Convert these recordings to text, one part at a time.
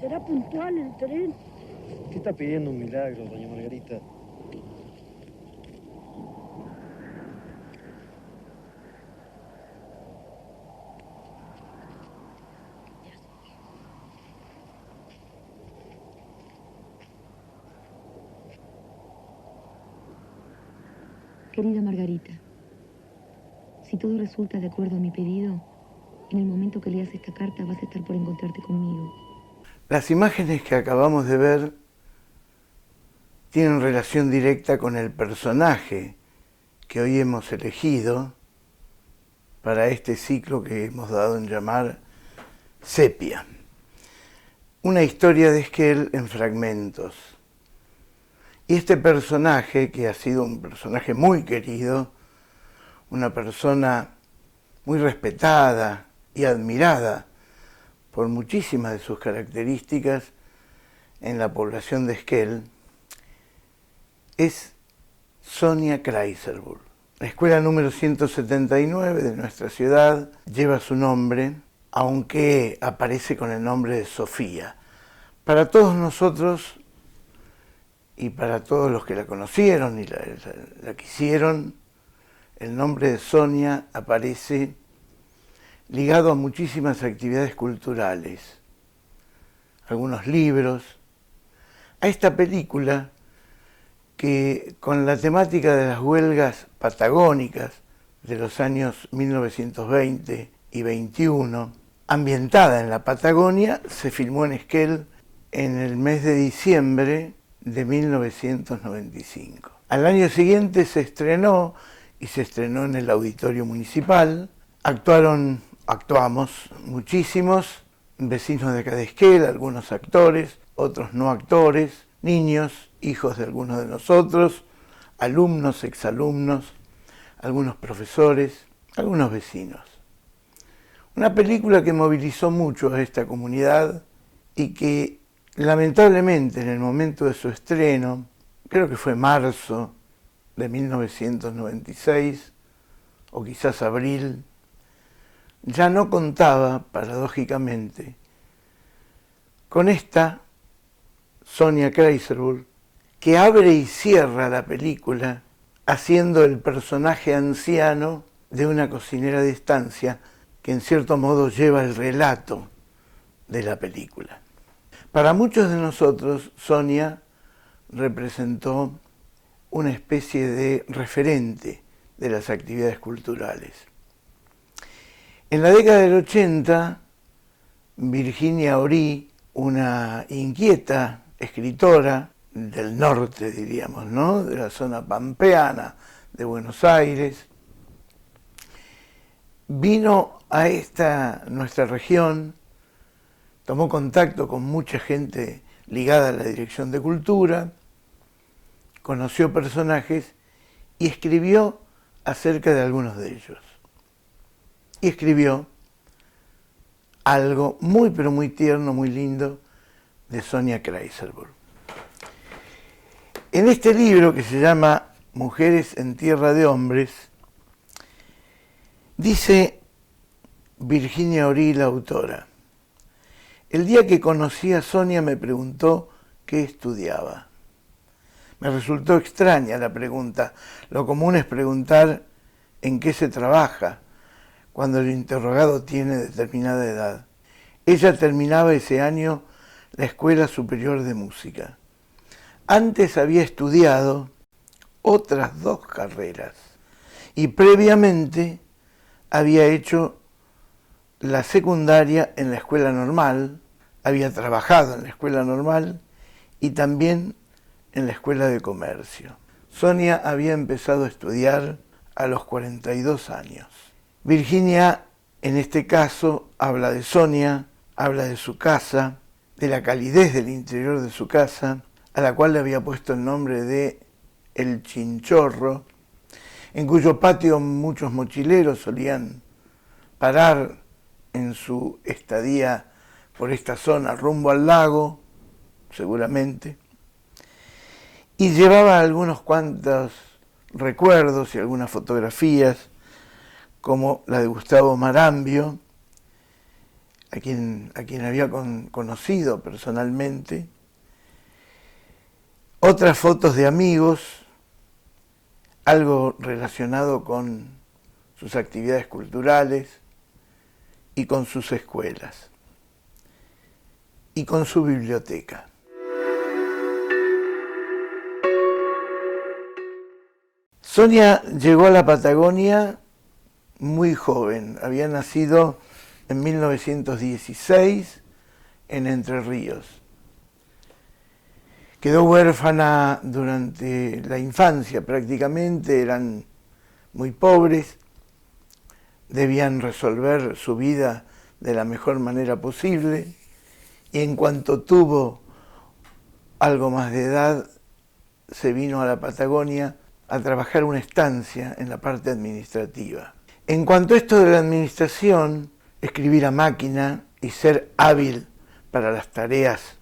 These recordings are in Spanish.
¿Será puntual el tren? ¿Qué está pidiendo un milagro, doña Margarita? Querida Margarita, si todo resulta de acuerdo a mi pedido, en el momento que leas esta carta vas a estar por encontrarte conmigo. Las imágenes que acabamos de ver tienen relación directa con el personaje que hoy hemos elegido para este ciclo que hemos dado en llamar Sepia. Una historia de Esquel en fragmentos. Y este personaje, que ha sido un personaje muy querido, una persona muy respetada y admirada por muchísimas de sus características en la población de Esquel, es Sonia Kreiserburg. La escuela número 179 de nuestra ciudad lleva su nombre, aunque aparece con el nombre de Sofía. Para todos nosotros y para todos los que la conocieron y la quisieron, el nombre de Sonia aparece ligado a muchísimas actividades culturales, algunos libros, a esta película que con la temática de las huelgas patagónicas de los años 1920 y 21, ambientada en la Patagonia, se filmó en Esquel en el mes de diciembre de 1995. Al año siguiente se estrenó, y se estrenó en el Auditorio Municipal. Actuamos muchísimos vecinos de acá de Esquel, algunos actores, otros no actores, niños, hijos de algunos de nosotros, alumnos, exalumnos, algunos profesores, algunos vecinos. Una película que movilizó mucho a esta comunidad y que lamentablemente en el momento de su estreno, creo que fue marzo de 1996, o quizás abril, ya no contaba, paradójicamente, con esta Sonia Kreiserburg, que abre y cierra la película haciendo el personaje anciano de una cocinera de estancia que en cierto modo lleva el relato de la película. Para muchos de nosotros, Sonia representó una especie de referente de las actividades culturales. En la década del 80, Virginia Orí, una inquieta escritora del norte, diríamos, ¿no?, de la zona pampeana de Buenos Aires, vino a nuestra región, tomó contacto con mucha gente ligada a la Dirección de Cultura, conoció personajes y escribió acerca de algunos de ellos. Y escribió algo muy, pero muy tierno, muy lindo, de Sonia Kreiserburg. En este libro, que se llama Mujeres en Tierra de Hombres, dice Virginia Orí, la autora: el día que conocí a Sonia me preguntó qué estudiaba. Me resultó extraña la pregunta. Lo común es preguntar en qué se trabaja cuando el interrogado tiene determinada edad. Ella terminaba ese año la Escuela Superior de Música. Antes había estudiado otras 2 carreras y previamente había hecho la secundaria en la escuela normal, había trabajado en la escuela normal y también en la escuela de comercio. Sonia había empezado a estudiar a los 42 años. Virginia, en este caso, habla de Sonia, habla de su casa, de la calidez del interior de su casa, a la cual le había puesto el nombre de El Chinchorro, en cuyo patio muchos mochileros solían parar en su estadía por esta zona rumbo al lago, seguramente, y llevaba algunos cuantos recuerdos y algunas fotografías, como la de Gustavo Marambio, quien había conocido personalmente, otras fotos de amigos, algo relacionado con sus actividades culturales y con sus escuelas y con su biblioteca. Sonia llegó a la Patagonia muy joven, había nacido en 1916 en Entre Ríos. Quedó huérfana durante la infancia prácticamente, eran muy pobres, debían resolver su vida de la mejor manera posible y en cuanto tuvo algo más de edad se vino a la Patagonia a trabajar una estancia en la parte administrativa. En cuanto a esto de la administración, escribir a máquina y ser hábil para las tareas,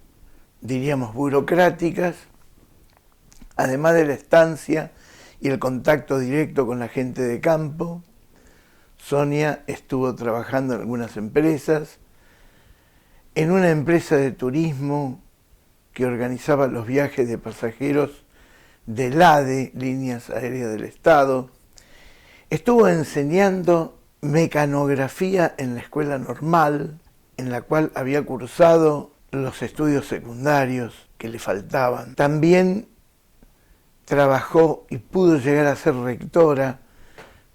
diríamos, burocráticas, además de la estancia y el contacto directo con la gente de campo, Sonia estuvo trabajando en algunas empresas, en una empresa de turismo que organizaba los viajes de pasajeros del ADE, Líneas Aéreas del Estado. Estuvo enseñando mecanografía en la escuela normal, en la cual había cursado los estudios secundarios que le faltaban. También trabajó y pudo llegar a ser rectora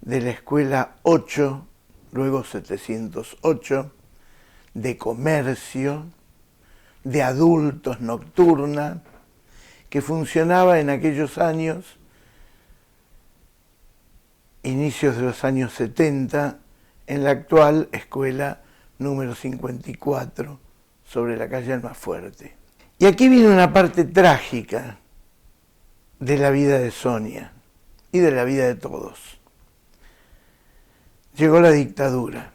de la escuela 8, luego 708, de comercio, de adultos nocturna, que funcionaba en aquellos años, inicios de los años 70, en la actual escuela número 54, sobre la calle Almafuerte. Y aquí viene una parte trágica de la vida de Sonia y de la vida de todos. Llegó la dictadura.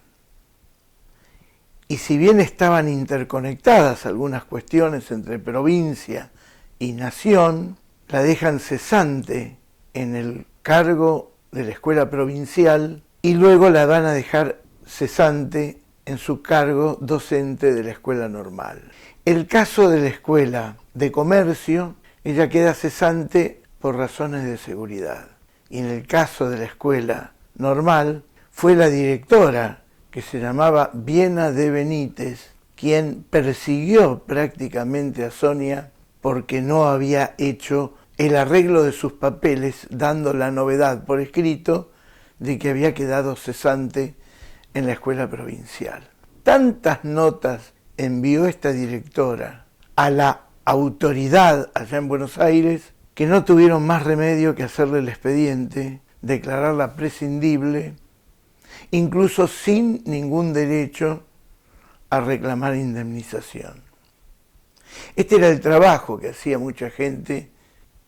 Y si bien estaban interconectadas algunas cuestiones entre provincia y nación, la dejan cesante en el cargo de la escuela provincial y luego la van a dejar cesante en su cargo docente de la escuela normal. El caso de la escuela de comercio, ella queda cesante por razones de seguridad. Y en el caso de la escuela normal, fue la directora, que se llamaba Viena de Benítez, quien persiguió prácticamente a Sonia porque no había hecho el arreglo de sus papeles, dando la novedad por escrito de que había quedado cesante en la escuela provincial. Tantas notas envió esta directora a la autoridad allá en Buenos Aires que no tuvieron más remedio que hacerle el expediente, declararla prescindible, incluso sin ningún derecho a reclamar indemnización. Este era el trabajo que hacía mucha gente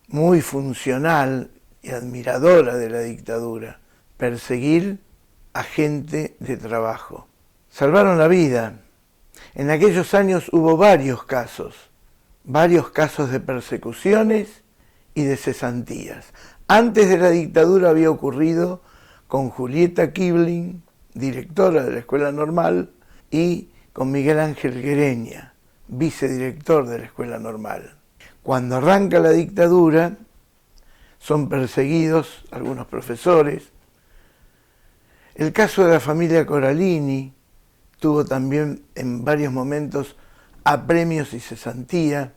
muy funcional y admiradora de la dictadura, perseguir a gente de trabajo. Salvaron la vida. En aquellos años hubo varios casos de persecuciones y de cesantías. Antes de la dictadura había ocurrido con Julieta Kibling, directora de la Escuela Normal, y con Miguel Ángel Guereña, vicedirector de la Escuela Normal. Cuando arranca la dictadura, son perseguidos algunos profesores. El caso de la familia Coralini tuvo también en varios momentos apremios y cesantía.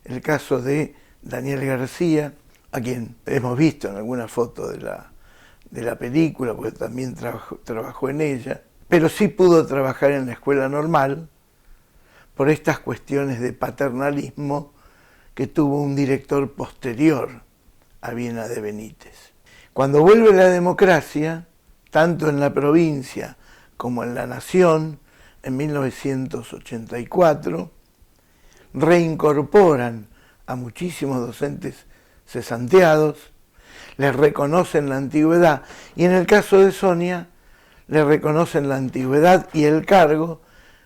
El caso de Daniel García, a quien hemos visto en alguna foto de la película, porque también trabajó en ella, pero sí pudo trabajar en la escuela normal por estas cuestiones de paternalismo que tuvo un director posterior a Viena de Benítez. Cuando vuelve la democracia, tanto en la provincia como en la nación, en 1984, reincorporan a muchísimos docentes cesanteados, les reconocen la antigüedad y en el caso de Sonia le reconocen la antigüedad y el cargo,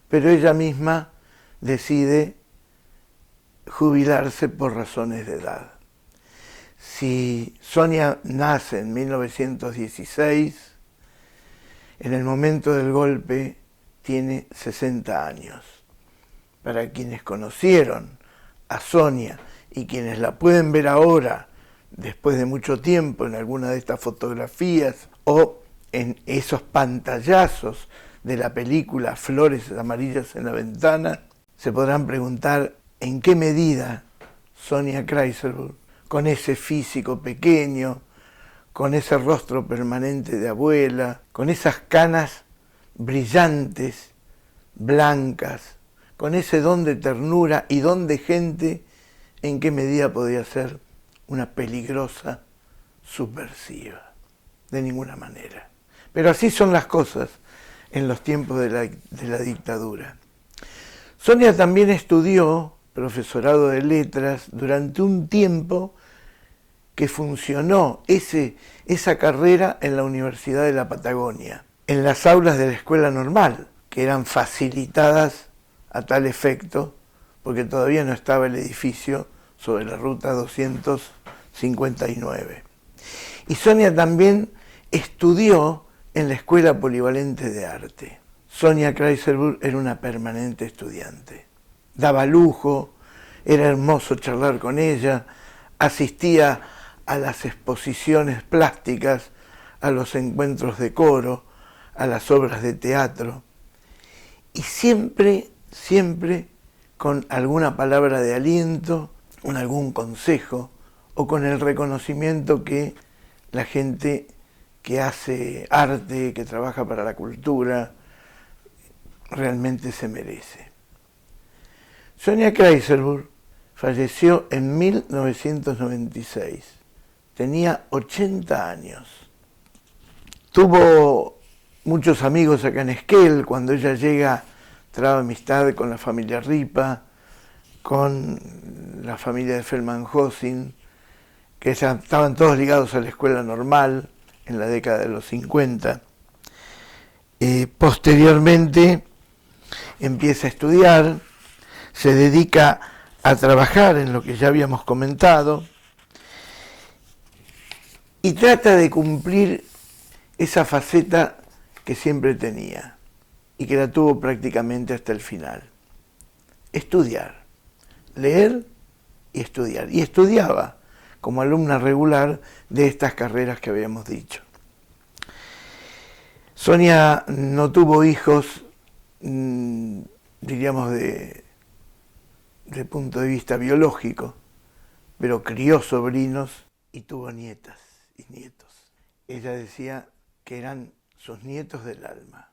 pero ella misma decide jubilarse por razones de edad. Si Sonia nace en 1916, en el momento del golpe tiene 60 años. Para quienes conocieron a Sonia y quienes la pueden ver ahora, después de mucho tiempo, en alguna de estas fotografías o en esos pantallazos de la película Flores amarillas en la ventana, se podrán preguntar en qué medida Sonia Kreiselburg, con ese físico pequeño, con ese rostro permanente de abuela, con esas canas brillantes, blancas, con ese don de ternura y don de gente, en qué medida podía ser una peligrosa subversiva. De ninguna manera. Pero así son las cosas en los tiempos de la dictadura. Sonia también estudió profesorado de letras durante un tiempo que funcionó esa carrera en la Universidad de la Patagonia, en las aulas de la escuela normal, que eran facilitadas a tal efecto, porque todavía no estaba el edificio sobre la ruta 259. Y Sonia también estudió en la Escuela Polivalente de Arte. Sonia Kreiselburg era una permanente estudiante. Daba lujo, era hermoso charlar con ella, asistía a las exposiciones plásticas, a los encuentros de coro, a las obras de teatro, y siempre con alguna palabra de aliento, con algún consejo, o con el reconocimiento que la gente que hace arte, que trabaja para la cultura, realmente se merece. Sonia Kreiselburg falleció en 1996. Tenía 80 años. Tuvo muchos amigos acá en Esquel. Cuando ella llega, traba amistad con la familia Ripa, con la familia de Feldman-Hosing, que estaban todos ligados a la escuela normal en la década de los 50. Posteriormente empieza a estudiar, se dedica a trabajar en lo que ya habíamos comentado y trata de cumplir esa faceta que siempre tenía y que la tuvo prácticamente hasta el final. Estudiar, leer y estudiar. Y estudiaba como alumna regular de estas carreras que habíamos dicho. Sonia no tuvo hijos, diríamos, de punto de vista biológico, pero crió sobrinos y tuvo nietas y nietos. Ella decía que eran sus nietos del alma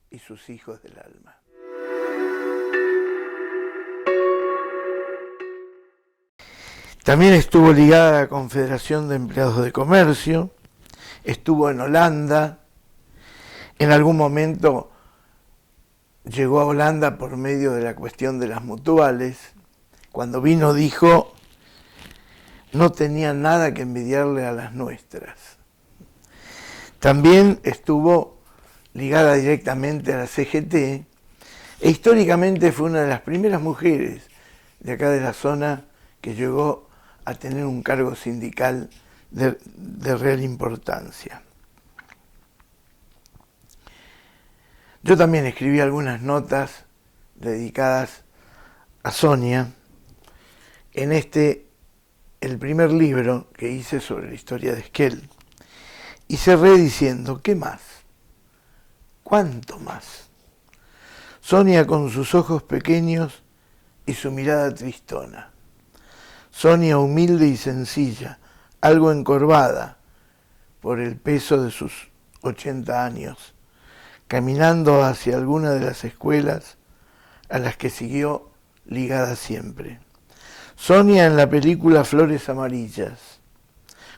y sus hijos del alma. También estuvo ligada a la Confederación de Empleados de Comercio, estuvo en Holanda, en algún momento llegó a Holanda por medio de la cuestión de las mutuales. Cuando vino dijo, no tenía nada que envidiarle a las nuestras. También estuvo ligada directamente a la CGT e históricamente fue una de las primeras mujeres de acá de la zona que llegó a tener un cargo sindical de real importancia. Yo también escribí algunas notas dedicadas a Sonia en el primer libro que hice sobre la historia de Esquel. Y cerré diciendo, ¿qué más? ¿Cuánto más? Sonia con sus ojos pequeños y su mirada tristona. Sonia humilde y sencilla, algo encorvada por el peso de sus 80 años, caminando hacia alguna de las escuelas a las que siguió ligada siempre. Sonia en la película Flores amarillas,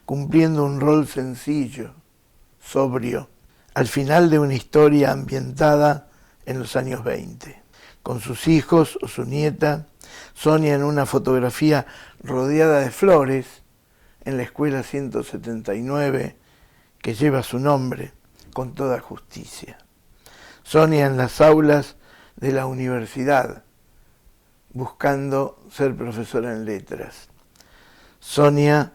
cumpliendo un rol sencillo, sobrio, al final de una historia ambientada en los años 20. Con sus hijos o su nieta, Sonia en una fotografía rodeada de flores en la escuela 179 que lleva su nombre con toda justicia. Sonia en las aulas de la universidad, buscando ser profesora en letras. Sonia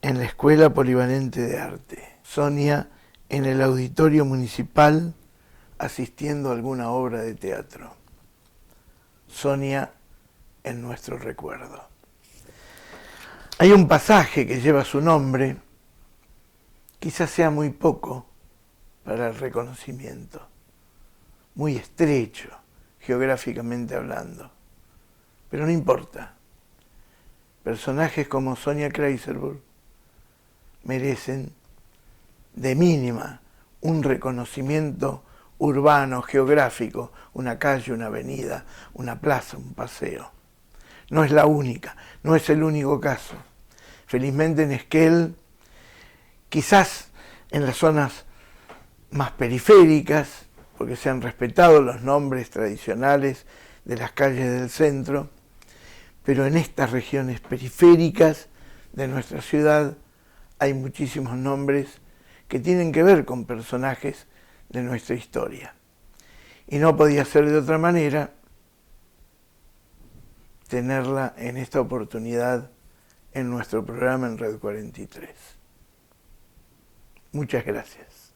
en la Escuela Polivalente de Arte. Sonia en el Auditorio Municipal asistiendo a alguna obra de teatro. Sonia en nuestro recuerdo. Hay un pasaje que lleva su nombre, quizás sea muy poco para el reconocimiento, muy estrecho, geográficamente hablando, pero no importa. Personajes como Sonia Kreiselburg merecen de mínima un reconocimiento urbano, geográfico, una calle, una avenida, una plaza, un paseo. No es la única, no es el único caso. Felizmente en Esquel, quizás en las zonas más periféricas, porque se han respetado los nombres tradicionales de las calles del centro, pero en estas regiones periféricas de nuestra ciudad hay muchísimos nombres que tienen que ver con personajes de nuestra historia. Y no podía ser de otra manera tenerla en esta oportunidad en nuestro programa en Red 43. Muchas gracias.